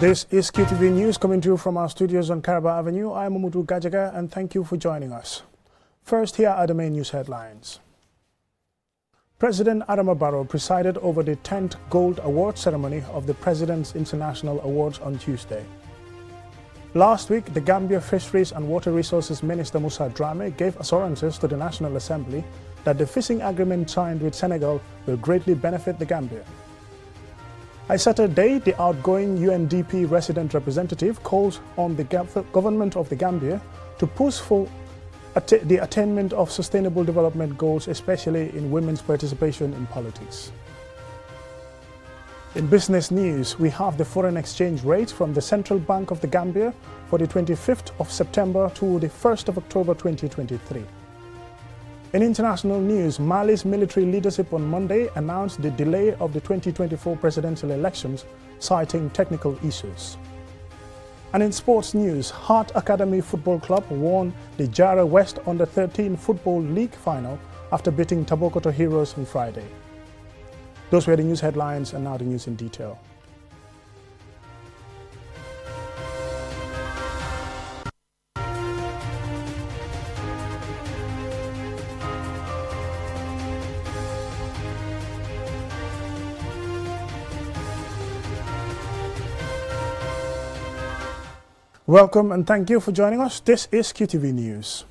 This is QTV News coming to you from our studios on Caraba Avenue. I'm Umudu Gajaga and thank you for joining us. First, here are the main news headlines. President Adama Barrow presided over the 10th Gold Award ceremony of the President's International Awards on Tuesday. Last week, the Gambia Fisheries and Water Resources Minister Musa Drame gave assurances to the National Assembly that the fishing agreement signed with Senegal will greatly benefit the Gambia. On Saturday, the outgoing UNDP resident representative called on the government of the Gambia to push for the attainment of sustainable development goals, especially in women's participation in politics. In business news, we have the foreign exchange rate from the Central Bank of the Gambia for the 25th of September to the 1st of October 2023. In international news, Mali's military leadership on Monday announced the delay of the 2024 presidential elections, citing technical issues. And in sports news, Heart Academy Football Club won the Jara West Under-13 Football League final after beating Tabokoto Heroes on Friday. Those were the news headlines, and now the news in detail. Welcome and thank you for joining us. This is QTV News.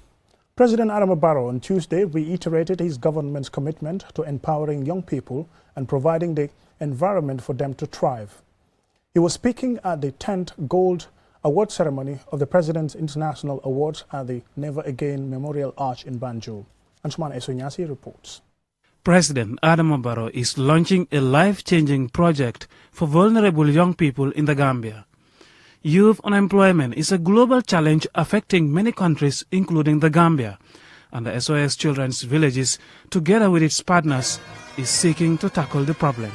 President Adama Barrow on Tuesday reiterated his government's commitment to empowering young people and providing the environment for them to thrive. He was speaking at the 10th Gold Award ceremony of the President's International Awards at the Never Again Memorial Arch in Banjul. Anshuman Esonyasi reports. President Adama Barrow is launching a life-changing project for vulnerable young people in the Gambia. Youth unemployment is a global challenge affecting many countries, including the Gambia, and the SOS Children's Villages, together with its partners, is seeking to tackle the problem.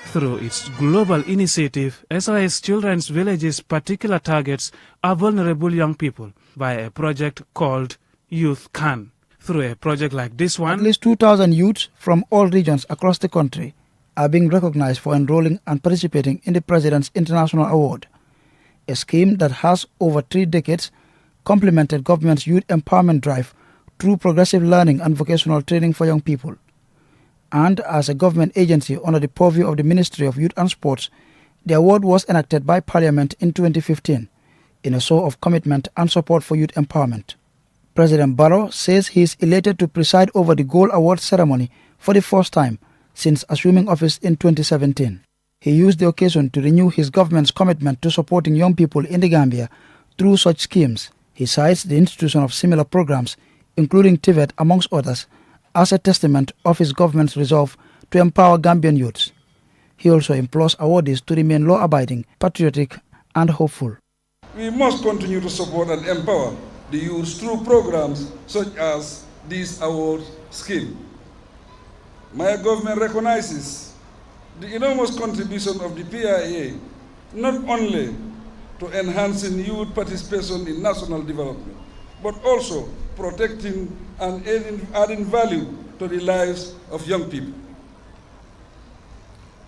Through its global initiative, SOS Children's Villages' particular targets are vulnerable young people via a project called Youth Can. Through a project like this one, at least 2,000 youths from all regions across the country are being recognized for enrolling and participating in the President's International Award, a scheme that has over 3 decades complemented government's youth empowerment drive through progressive learning and vocational training for young people. And as a government agency under the purview of the Ministry of Youth and Sports, the award was enacted by Parliament in 2015 in a show of commitment and support for youth empowerment. President Barrow says he is elated to preside over the Gold Award ceremony for the first time since assuming office in 2017. He used the occasion to renew his government's commitment to supporting young people in the Gambia through such schemes. He cites the institution of similar programs, including TVET amongst others, as a testament of his government's resolve to empower Gambian youths. He also implores awardees to remain law-abiding, patriotic and hopeful. We must continue to support and empower the youth through programs such as this award scheme. My government recognizes the enormous contribution of the PIA, not only to enhancing youth participation in national development, but also protecting and adding value to the lives of young people.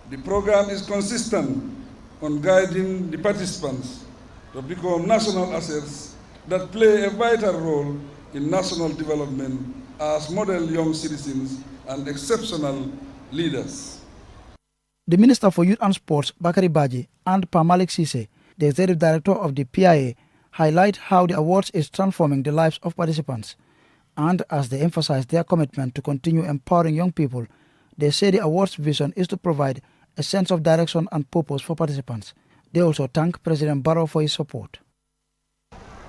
The program is consistent on guiding the participants to become national assets that play a vital role in national development as model young citizens and exceptional leaders. The Minister for Youth and Sports, Bakari Baji, and Pamalik Sise, the Executive Director of the PIA, highlight how the awards is transforming the lives of participants. And as they emphasize their commitment to continue empowering young people, they say the awards vision is to provide a sense of direction and purpose for participants. They also thank President Barrow for his support.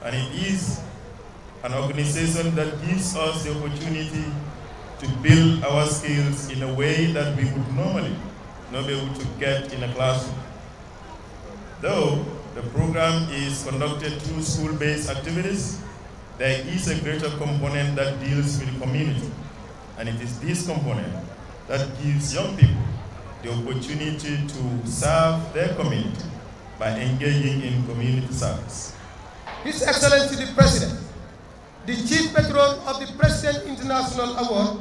And it is an organization that gives us the opportunity to build our skills in a way that we would normally not be able to get in a classroom. Though the program is conducted through school-based activities, there is a greater component that deals with the community. And it is this component that gives young people the opportunity to serve their community by engaging in community service. His Excellency the President, the Chief Patron of the President International Award,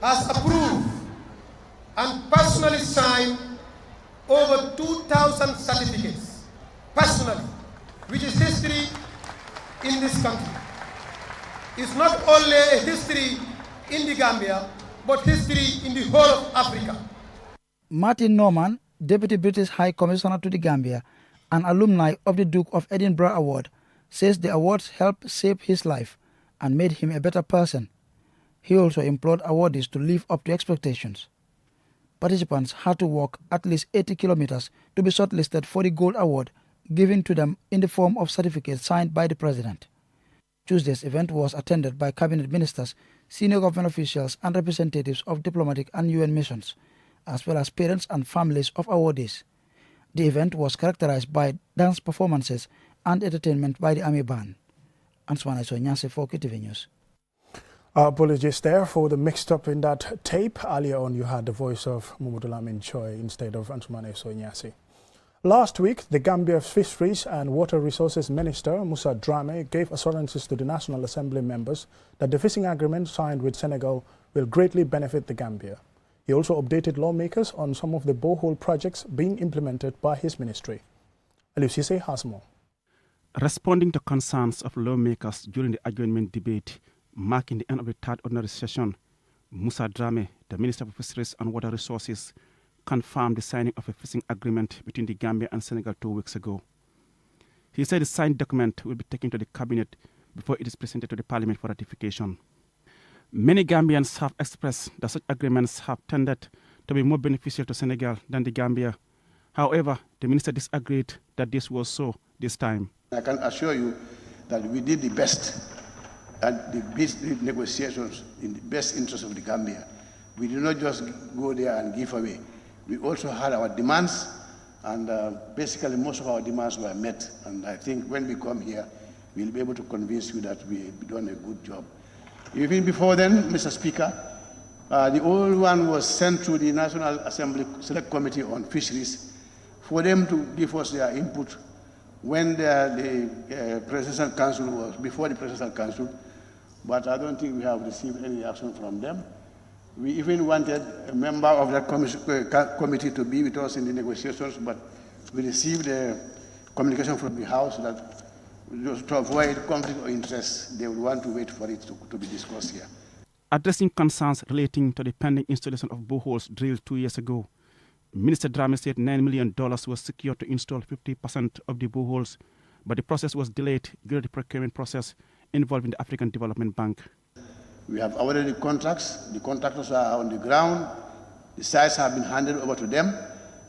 has approved and personally signed over 2,000 certificates personally, which is history in this country. It's not only a history in the Gambia, but history in the whole of Africa. Martin Norman, Deputy British High Commissioner to the Gambia and alumni of the Duke of Edinburgh Award, says the awards helped shape his life and made him a better person. He also implored awardees to live up to expectations. Participants had to walk at least 80 kilometers to be shortlisted for the Gold Award given to them in the form of certificates signed by the President. Tuesday's event was attended by cabinet ministers, senior government officials and representatives of diplomatic and UN missions, as well as parents and families of awardees. The event was characterized by dance performances and entertainment by the Army Band. Answana Sonyase for KTV News. Our apologies there for the mixed up in that tape. Earlier on, you had the voice of Mumudulamin Choi instead of Ansumane Sonyasi. Last week, the Gambia's Fisheries and Water Resources Minister, Musa Drame, gave assurances to the National Assembly members that the fishing agreement signed with Senegal will greatly benefit the Gambia. He also updated lawmakers on some of the borehole projects being implemented by his ministry. Aliusise has more. Responding to concerns of lawmakers during the adjournment debate, marking the end of the third ordinary session, Musa Drame, the Minister for Fisheries and Water Resources, confirmed the signing of a fishing agreement between the Gambia and Senegal 2 weeks ago. He said the signed document will be taken to the cabinet before it is presented to the parliament for ratification. Many Gambians have expressed that such agreements have tended to be more beneficial to Senegal than the Gambia. However, the minister disagreed that this was so this time. I can assure you that we did the best at the best negotiations in the best interest of the Gambia. We did not just go there and give away. We also had our demands, and basically most of our demands were met. And I think when we come here, we'll be able to convince you that we've done a good job. Even before then, Mr. Speaker, the old one was sent to the National Assembly Select Committee on Fisheries for them to give us their input when the Presidential Council was, before the Presidential Council, but I don't think we have received any action from them. We even wanted a member of that committee to be with us in the negotiations, but we received a communication from the House that to avoid conflict of interest, they would want to wait for it to be discussed here. Addressing concerns relating to the pending installation of boreholes drilled 2 years ago, Minister Drame said $9 million was secured to install 50% of the boreholes, but the process was delayed due to the procurement process involving the African Development Bank. We have awarded the contracts. The contractors are on the ground. The sites have been handed over to them,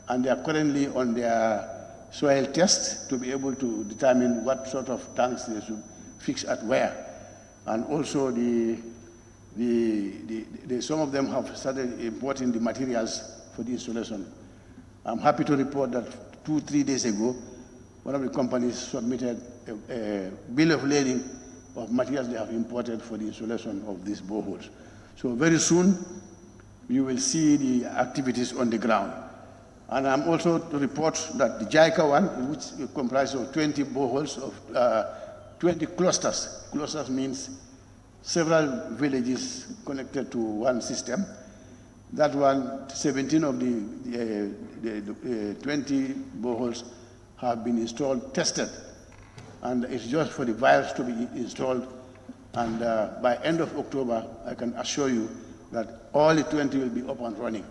and they are currently on their soil test to be able to determine what sort of tanks they should fix at where. And also, some of them have started importing the materials for the installation. I'm happy to report that 2-3 days ago, one of the companies submitted a bill of lading of materials they have imported for the installation of these boreholes. So very soon, you will see the activities on the ground. And I'm also to report that the JICA one, which comprises of 20 boreholes of 20 clusters. Clusters means several villages connected to one system. That one, 17 of the 20 boreholes have been installed, tested. And it's just for the vials to be installed. And by end of October, I can assure you that all the 20 will be up and running.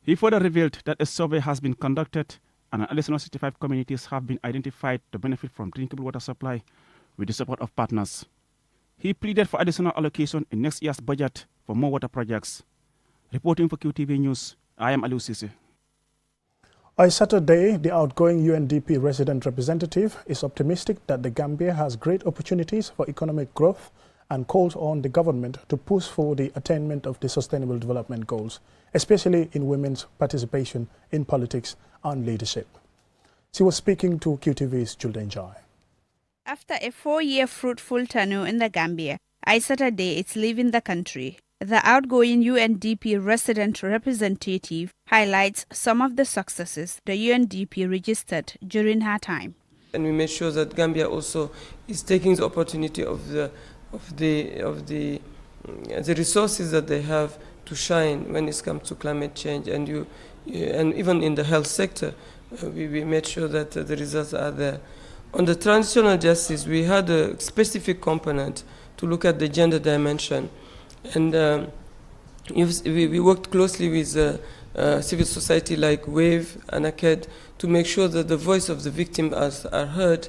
He further revealed that a survey has been conducted and an additional 65 communities have been identified to benefit from drinkable water supply with the support of partners. He pleaded for additional allocation in next year's budget for more water projects. Reporting for QTV News, I am Aliusise. On Saturday, the outgoing UNDP resident representative is optimistic that the Gambia has great opportunities for economic growth and calls on the government to push for the attainment of the Sustainable Development Goals, especially in women's participation in politics and leadership. She was speaking to QTV's Julden Jai. After a 4-year fruitful tenure in the Gambia, on Saturday it's leaving the country. The outgoing UNDP resident representative highlights some of the successes the UNDP registered during her time. And we made sure that Gambia also is taking the opportunity of the resources that they have to shine when it comes to climate change. And and even in the health sector, we made sure that the results are there. On the transitional justice, we had a specific component to look at the gender dimension. And we worked closely with civil society like WAVE and ActionAid to make sure that the voice of the victim are heard.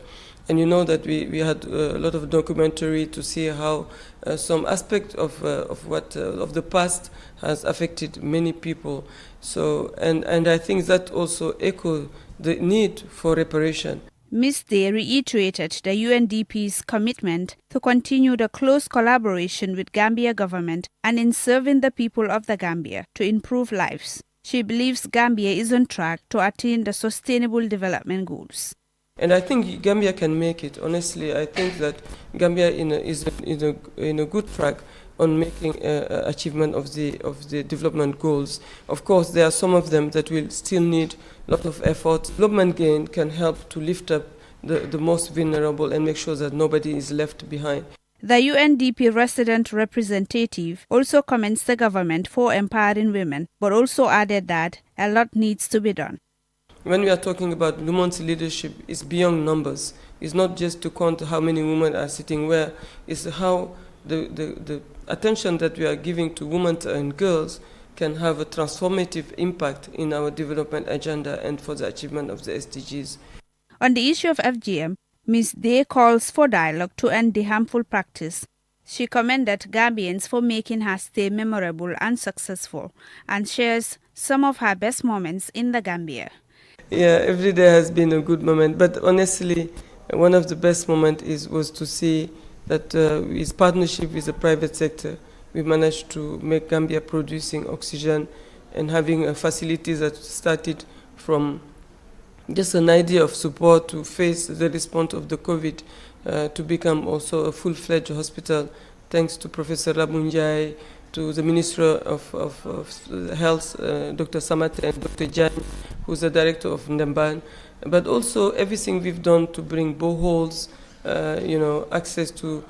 And you know that we had a lot of documentary to see how some aspect of the past has affected many people. So, and I think that also echoes the need for reparation. Ms. Day reiterated the UNDP's commitment to continue the close collaboration with Gambia government and in serving the people of the Gambia to improve lives. She believes Gambia is on track to attain the Sustainable Development Goals. And I think Gambia can make it. Honestly, I think that Gambia is in a good track on making achievement of the development goals. Of course, there are some of them that will still need a lot of effort. Development gain can help to lift up the most vulnerable and make sure that nobody is left behind. The UNDP resident representative also commends the government for empowering women, but also added that a lot needs to be done. When we are talking about women's leadership, it's beyond numbers. It's not just to count how many women are sitting where, it's how the attention that we are giving to women and girls can have a transformative impact in our development agenda and for the achievement of the SDGs. On the issue of FGM, Ms. Day calls for dialogue to end the harmful practice. She commended Gambians for making her stay memorable and successful and shares some of her best moments in the Gambia. Yeah, every day has been a good moment, but honestly, one of the best moments was to see that with partnership with the private sector, we managed to make Gambia producing oxygen and having facilities that started from just an idea of support to face the response of the COVID to become also a full-fledged hospital, thanks to Professor Rabunjai, to the Minister of Health, Dr. Samate, and Dr. Jan, who's the director of Ndemban, but also everything we've done to bring boreholes, access to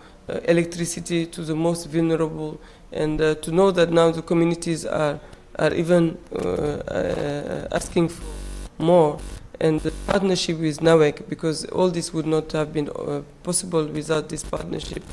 electricity to the most vulnerable, and to know that now the communities are even asking for more, and the partnership with NAWEC, because all this would not have been possible without this partnership.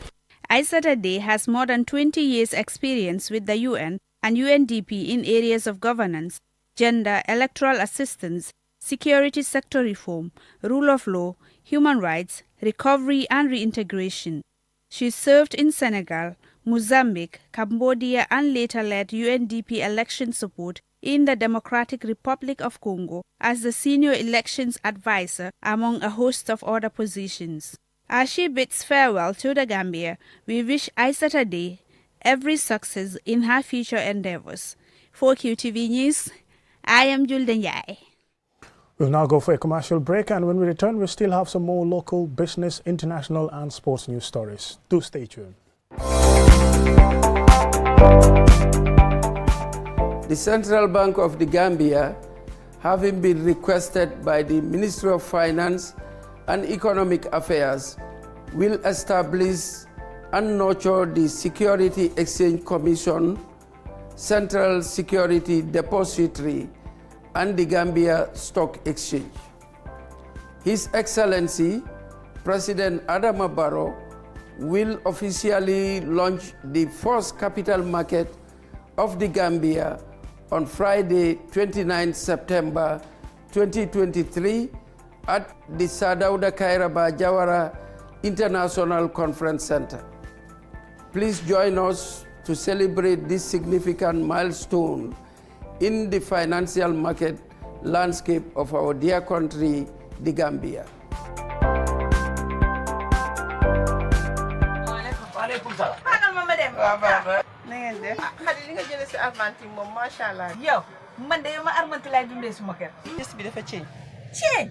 Aissata Day has more than 20 years' experience with the UN and UNDP in areas of governance, gender, electoral assistance, security sector reform, rule of law, human rights, recovery and reintegration. She served in Senegal, Mozambique, Cambodia and later led UNDP election support in the Democratic Republic of Congo as the senior elections advisor among a host of other positions. As she bids farewell to the Gambia, we wish Aissata Day every success in her future endeavors. For QTV News, I am Julden Yai. We'll now go for a commercial break, and when we return, we'll still have some more local, business, international and sports news stories. Do stay tuned. The Central Bank of the Gambia, having been requested by the Ministry of Finance and Economic Affairs, will establish and nurture the Security Exchange Commission, Central Security Depository, and the Gambia Stock Exchange. His Excellency, President Adama Barrow, will officially launch the first capital market of the Gambia on Friday, 29 September 2023 at the Sadauda Kairaba Jawara International Conference Center. Please join us to celebrate this significant milestone in the financial market landscape of our dear country, the Gambia. Yow man de ma armanti lay dundé suma kër. Gis bi dafa change. Change.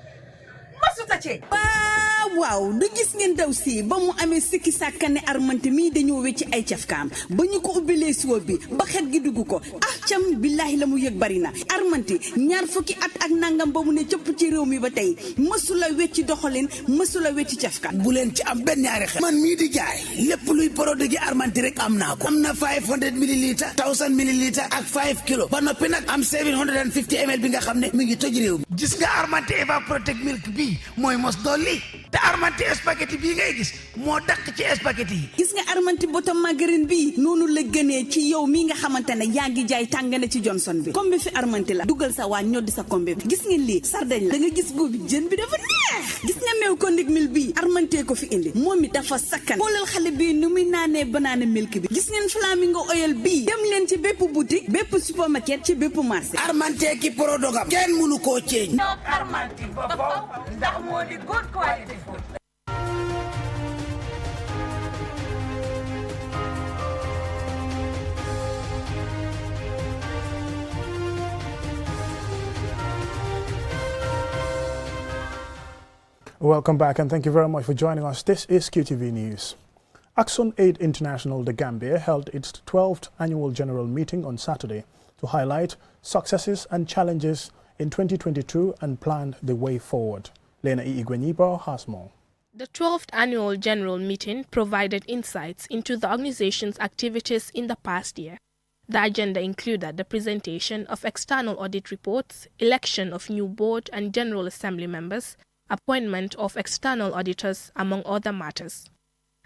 Ma waaw du gis ngeen daw si ba mu amee sikki sàkkane armante mi dañoo wecci ay cafkaam ba ñu ko ubbilee siwo bi ba xet gi dugg ko cam billaahi la mu yëg bari na armante ñaar fukki at ak nangam ba mu ne cëpp ci réew mi ba tey mësula wecci doxalin mësula wecci cafka bu leen ci am benn ñaari xel man mii di jaay lépp luy produit gi armante rek am naa ko am na 500 millilitres 1000 millilitres ak 5 kilos ba noppi nag am 750 ml bi nga xam ne mi ngi toj réew mi gis nga armante Eva Protect Milk bii mooy mos dolli te armante spaghetti bii ngay gis moo dàq ci spaghetti yi gis nga armante bottom margarine bii noonu la gënee ci yow mi nga xamante ne yaa ngi jaay tàngane ci Johnson bi kombi fi armante la dugal sa waa ñoddi sa kombi bi gis ngeen lii sardañ la da nga gis boobu jën bi dafa neex gis nga meew kondik mil bii armante ko fi indi moom mi dafa sakkan xoolal xale bii nu muy naanee banana milk bi gis ngeen flamingo oil bii dem leen ci bépp boutique bépp supermarket ci bépp marché armante ki prodogam kenn mënu koo ceeñ armante ba faw ndax moo di good quality food. Welcome back and thank you very much for joining us. This is QTV News. ActionAid International The Gambia held its 12th annual general meeting on Saturday to highlight successes and challenges in 2022 and plan the way forward. Lena Igweniba has more. The 12th annual general meeting provided insights into the organization's activities in the past year. The agenda included the presentation of external audit reports, election of new board and general assembly members, appointment of external auditors, among other matters.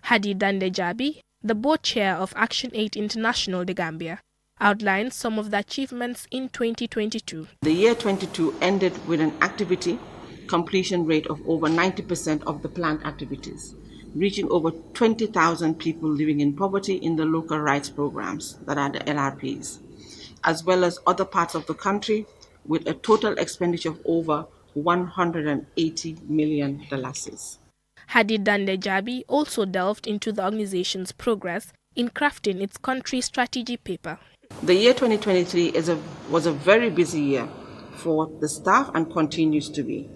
Hadi Dandejabi, the board chair of ActionAid International The Gambia, outlined some of the achievements in 2022. The year 22 ended with an activity completion rate of over 90% of the planned activities, reaching over 20,000 people living in poverty in the local rights programs that are the LRPs, as well as other parts of the country with a total expenditure of over $180 million. Hadi Dandejabi also delved into the organization's progress in crafting its country strategy paper. The year 2023 was a very busy year for the staff and continues to be.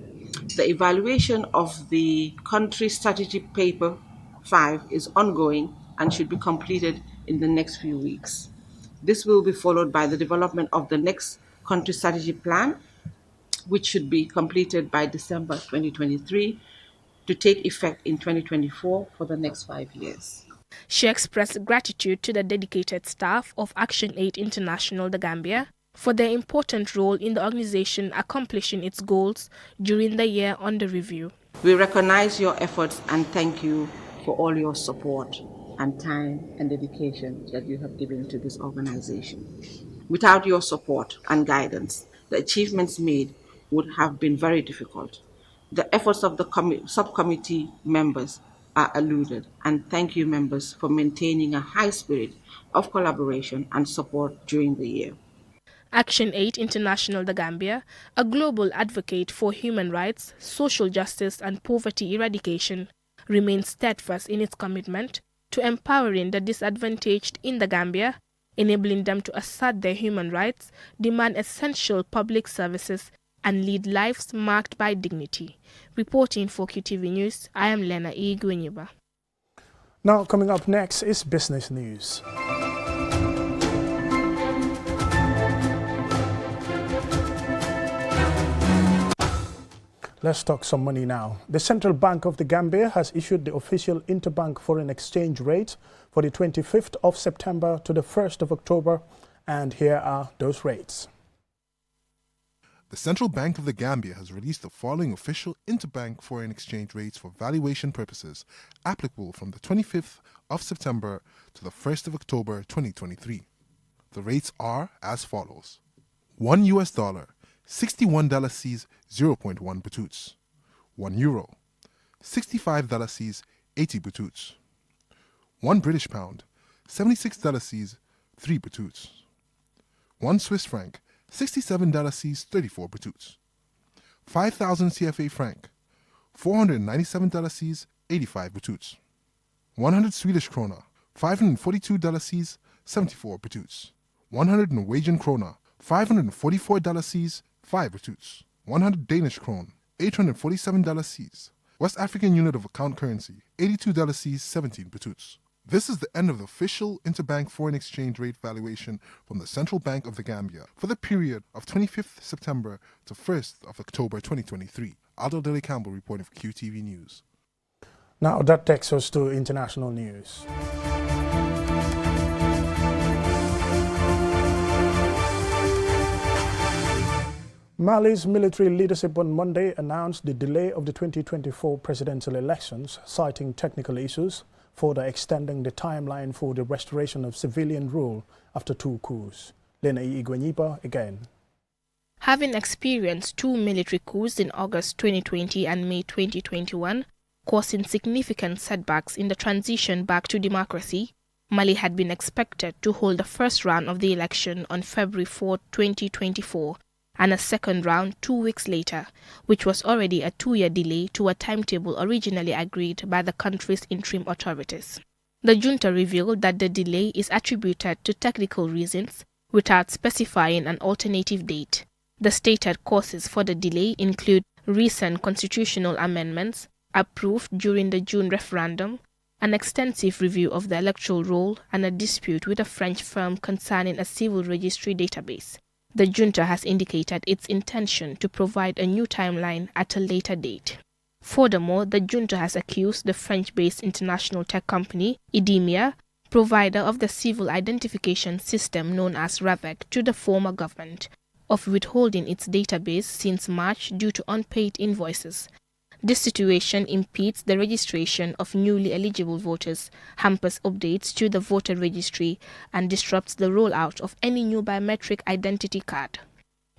The evaluation of the country strategy paper 5 is ongoing and should be completed in the next few weeks. This will be followed by the development of the next country strategy plan, which should be completed by December 2023 to take effect in 2024 for the next 5 years. She expressed gratitude to the dedicated staff of ActionAid International The Gambia for their important role in the organization accomplishing its goals during the year under review. We recognize your efforts and thank you for all your support and time and dedication that you have given to this organization. Without your support and guidance, the achievements made would have been very difficult. The efforts of the subcommittee members are eluded, and thank you members for maintaining a high spirit of collaboration and support during the year. ActionAid International The Gambia, a global advocate for human rights, social justice and poverty eradication, remains steadfast in its commitment to empowering the disadvantaged in the Gambia, enabling them to assert their human rights, demand essential public services, and lead lives marked by dignity. Reporting for QTV News, I am Lena Igweniba. Now, coming up next is business news. Let's talk some money now. The Central Bank of the Gambia has issued the official interbank foreign exchange rate for the 25th of September to the 1st of October, and here are those rates. The Central Bank of the Gambia has released the following official interbank foreign exchange rates for valuation purposes, applicable from the 25th of September to the 1st of October 2023. The rates are as follows. $1 US, $61 Cs 0.1 batuts. €1, $65 Cs 80 batuts. £1 British pound, $76 Cs 3 batuts. 1 Swiss franc, $67 Cs 34 batuts. 5,000 CFA franc, $497 Cs 85 batuts. 100 Swedish krona, $542 Cs 74 batuts. 100 Norwegian krona, $544 Cs 5 batuts. 100 Danish krone, $847 Cs. West African unit of account currency, $82 Cs, 17 Batuts. This is the end of the official interbank foreign exchange rate valuation from the Central Bank of the Gambia for the period of 25th September to 1st of October 2023. Aldo Dele Campbell reporting for QTV News. Now that takes us to international news. Mali's military leadership on Monday announced the delay of the 2024 presidential elections, citing technical issues, further extending the timeline for the restoration of civilian rule after 2 coups. Lena Igwenyipa again. Having experienced 2 military coups in August 2020 and May 2021, causing significant setbacks in the transition back to democracy, Mali had been expected to hold the first round of the election on February 4, 2024, and a second round 2 weeks later, which was already a 2-year delay to a timetable originally agreed by the country's interim authorities. The junta revealed that the delay is attributed to technical reasons without specifying an alternative date. The stated causes for the delay include recent constitutional amendments approved during the June referendum, an extensive review of the electoral roll, and a dispute with a French firm concerning a civil registry database. The junta has indicated its intention to provide a new timeline at a later date. Furthermore, the junta has accused the French-based international tech company, IDEMIA, provider of the civil identification system known as RAVEC to the former government, of withholding its database since March due to unpaid invoices. This situation impedes the registration of newly eligible voters, hampers updates to the voter registry, and disrupts the rollout of any new biometric identity card.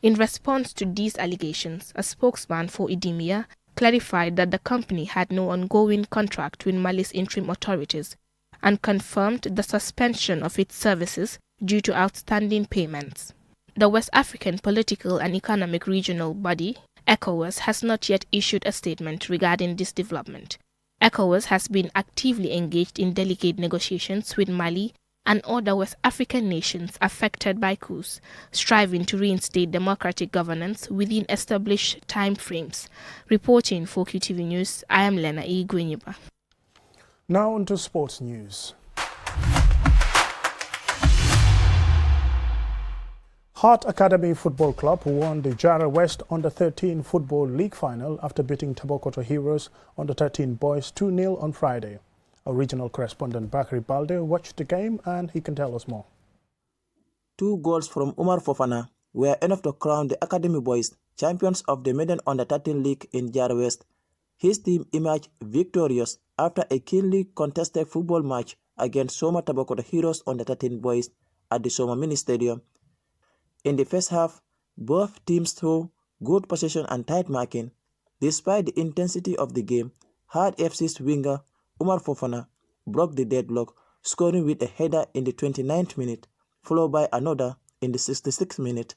In response to these allegations, a spokesman for IDEMIA clarified that the company had no ongoing contract with Mali's interim authorities and confirmed the suspension of its services due to outstanding payments. The West African Political and Economic Regional Body, ECOWAS, has not yet issued a statement regarding this development. ECOWAS has been actively engaged in delicate negotiations with Mali and other West African nations affected by coups, striving to reinstate democratic governance within established time frames. Reporting for QTV News, I am Lena Igwenyiba. Now on to sports news. Heart Academy Football Club won the Jara West Under-13 Football League final after beating Tabokoto Heroes Under-13 Boys 2-0 on Friday. Our regional correspondent Bakari Balde watched the game and he can tell us more. 2 goals from Umar Fofana were enough to crown the Academy Boys champions of the Maiden Under-13 League in Jara West. His team emerged victorious after a keenly contested football match against Soma Tabokoto Heroes Under-13 Boys at the Soma Mini Stadium. In the first half, both teams saw good possession and tight marking. Despite the intensity of the game, Heart FC's winger Umar Fofana broke the deadlock, scoring with a header in the 29th minute, followed by another in the 66th minute.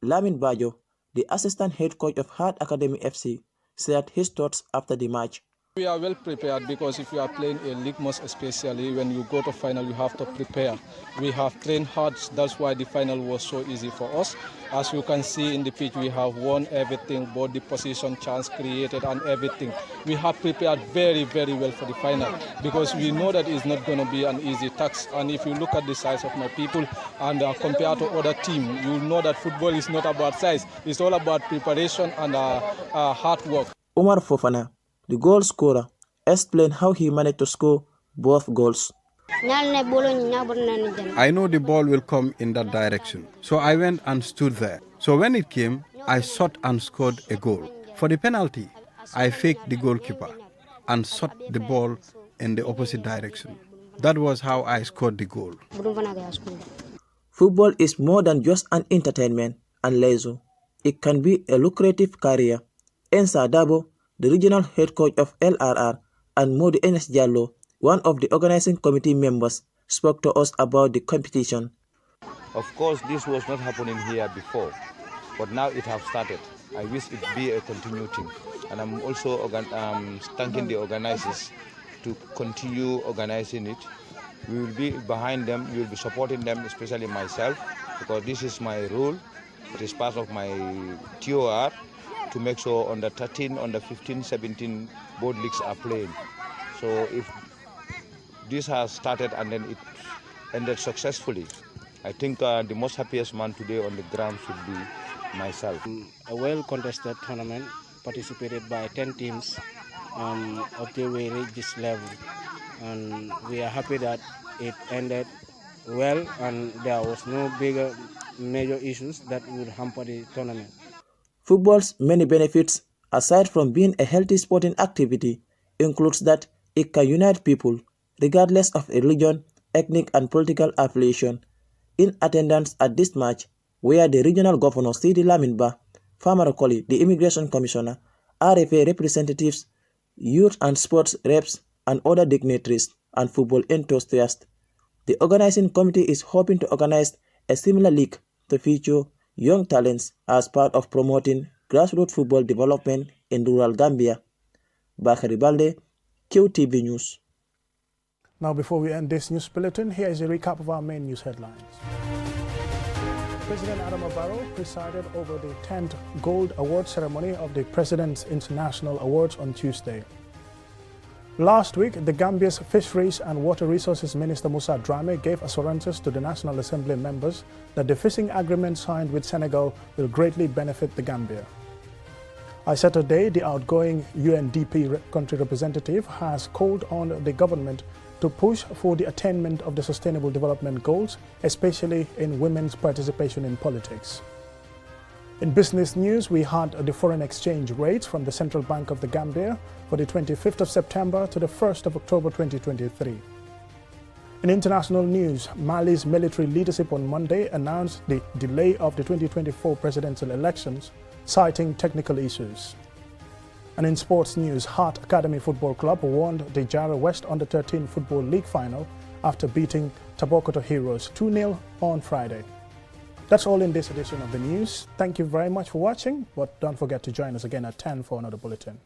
Lamin Bajo, the assistant head coach of Heart Academy FC, shared his thoughts after the match. We are well prepared because if you are playing a league, most especially when you go to final, you have to prepare. We have trained hard, that's why the final was so easy for us. As you can see in the pitch, we have won everything, both the position, chance created and everything. We have prepared very, very well for the final because we know that it's not going to be an easy task. And if you look at the size of my people and compared to other teams, you know that football is not about size. It's all about preparation and hard work. Umar Fofana, the goal scorer, explained how he managed to score both goals. I know the ball will come in that direction, so I went and stood there. So when it came, I shot and scored a goal. For the penalty, I faked the goalkeeper and shot the ball in the opposite direction. That was how I scored the goal. Football is more than just an entertainment and leisure. It can be a lucrative career. Ensa Dabo, the regional head coach of LRR, and Modi Enes Jallo, one of the organizing committee members, spoke to us about the competition. Of course, this was not happening here before, but now it has started. I wish it be a continued thing. And I'm also thanking the organizers to continue organizing it. We will be behind them, we will be supporting them, especially myself, because this is my role. It is part of my TOR. to make sure under 13, under 15, 17 board leagues are playing. So if this has started and then it ended successfully, I think the most happiest man today on the ground should be myself. A well-contested tournament participated by 10 teams until we reached this level. And we are happy that it ended well and there was no bigger major issues that would hamper the tournament. Football's many benefits, aside from being a healthy sporting activity, includes that it can unite people, regardless of religion, ethnic and political affiliation. In attendance at this match were the regional governor Sidi Laminba, Farmer Koli, the immigration commissioner, RFA representatives, youth and sports reps, and other dignitaries and football enthusiasts. The organizing committee is hoping to organize a similar league to feature young talents as part of promoting grassroots football development in rural Gambia. Bakari Balde, QTV News. Now, before we end this news bulletin, here is a recap of our main news headlines. President Adama Barrow presided over the 10th Gold Award ceremony of the President's International Awards on Tuesday. Last week, the Gambia's Fisheries and Water Resources Minister Musa Dramé gave assurances to the National Assembly members that the fishing agreement signed with Senegal will greatly benefit the Gambia. On Saturday, the outgoing UNDP country representative has called on the government to push for the attainment of the Sustainable Development Goals, especially in women's participation in politics. In business news, we had the foreign exchange rates from the Central Bank of the Gambia for the 25th of September to the 1st of October 2023. In international news, Mali's military leadership on Monday announced the delay of the 2024 presidential elections, citing technical issues. And in sports news, Heart Academy Football Club won the Jara West Under-13 Football League final after beating Tabokoto Heroes 2-0 on Friday. That's all in this edition of the news. Thank you very much for watching, but don't forget to join us again at 10 for another bulletin.